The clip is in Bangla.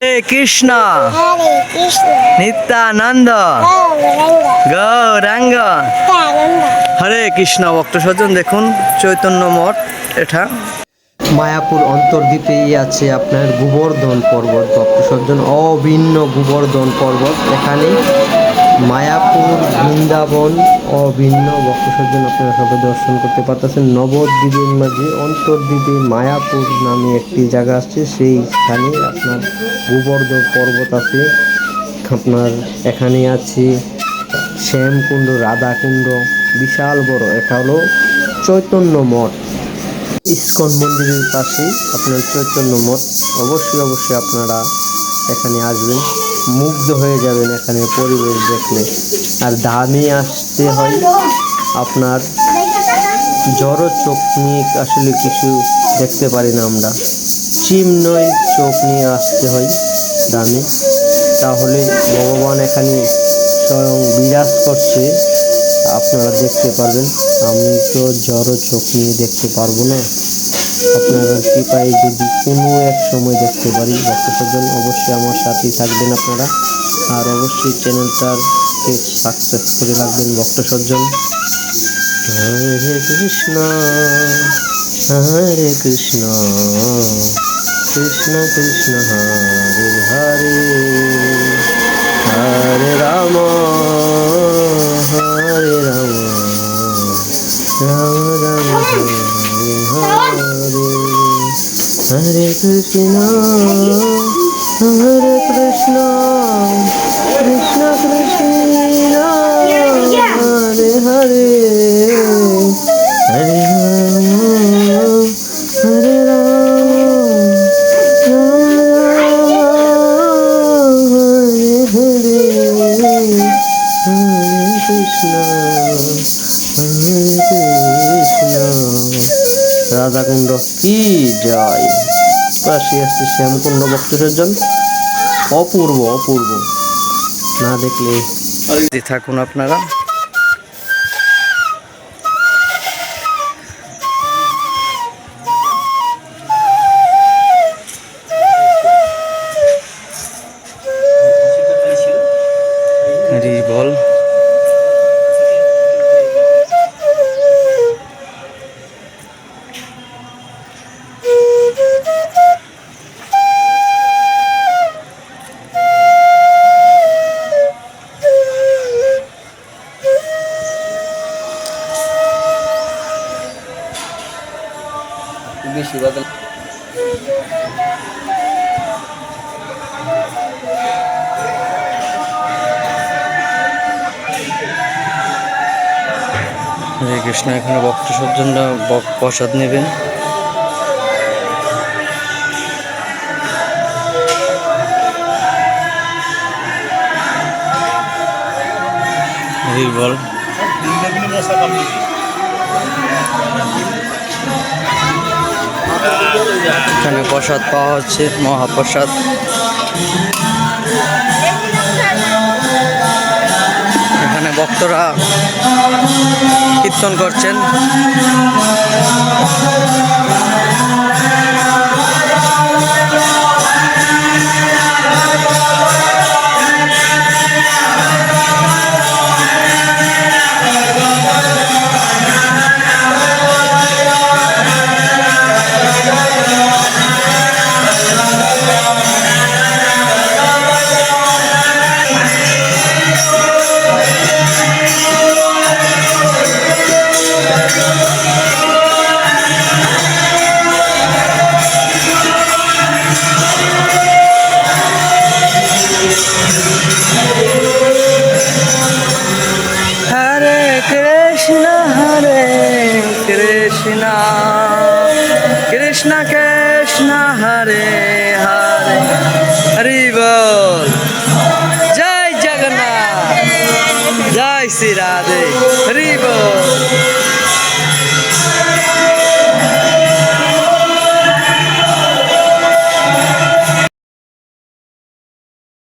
হরে কৃষ্ণ হরে কৃষ্ণ নিত্যানন্দ গৌরাঙ্গ গৌরাঙ্গ নিত্যানন্দ। হরে কৃষ্ণ ভক্ত সজ্জন দেখুন চৈতন্য মঠ এটা মায়াপুর অন্তর্দ্বীপেই আছে আপনার গোবর্ধন পর্বত। ভক্ত সজ্জন অভিন্ন গোবর্ধন পর্বত এখানে মায়াপুর বৃন্দাবন অভিন্ন। ভক্ত সজ্জন আপনারা সবাই দর্শন করতে পারতেছেন। নবদ্বীপের মাঝে অন্তর্দ্বীপে মায়াপুর নামে একটি জায়গা আছে, সেইখানে আপনার গোবর্ধন পর্বত আছে। আপনার এখানে আছে শ্যামকুণ্ড, রাধাকুণ্ড, বিশাল বড়। এটা হলো চৈতন্য মঠ, ইস্কন মন্দিরের পাশে আপনার চৈতন্য মঠ। অবশ্যই আপনারা এখানে আসবেন, মুগ্ধ হয়ে যাবেন এখানে পরিবেশ দেখলে। আর ধামে আসতে হয় আপনার জড় চোখ নিয়ে আসলে কিছু দেখতে পারি না আমরা, চিহ্নই চোখ নিয়ে আসতে হয় ধামে, তাহলে ভগবান এখানে স্বয়ং বিরাজ করছে, আপনারা দেখতে পারবেন। আমি তো জড় চোখ নিয়ে দেখতে পারবো না, আপনারা কৃপায় যদি কোনো এক সময় দেখতে পারি। ভক্তসজ্জন অবশ্যই আমার সাথেই থাকবেন আপনারা, আর অবশ্যই চ্যানেলটাকে সাকসেস করে রাখবেন ভক্তসজ্জন। হরে কৃষ্ণ হরে কৃষ্ণ কৃষ্ণ কৃষ্ণ হরে হরে, হরে রাম হরে রাম, রাম রাম হরে হরে, হরে কৃষ্ণ হরে কৃষ্ণ কৃষ্ণ কৃষ্ণ হরে হরে, হরে রাম হরে রাম, রাম রাম হরে হরে, হরে কৃষ্ণ হরে কৃষ্ণ। রাধাকুণ্ড কি জয়। পাশে আসছে শ্যামকুণ্ড। ভক্তসজ্জন অপূর্ব অপূর্ব, না দেখলে থাকুন আপনারা। হরি বল। বেশি বাদল হরে কৃষ্ণ। এখানে ভক্ত সজ্জনরা প্রসাদ নেবেন। হরি বল। এখানে প্রসাদ পাওয়া হচ্ছে, মহাপ্রসাদ। এখানে ভক্তরা কীর্তন করছেন। কৃষ্ণ কৃষ্ণ হরে হরে, হরি বল। জয় জগন্নাথ, জয় শ্রী রাধে, হরি বল।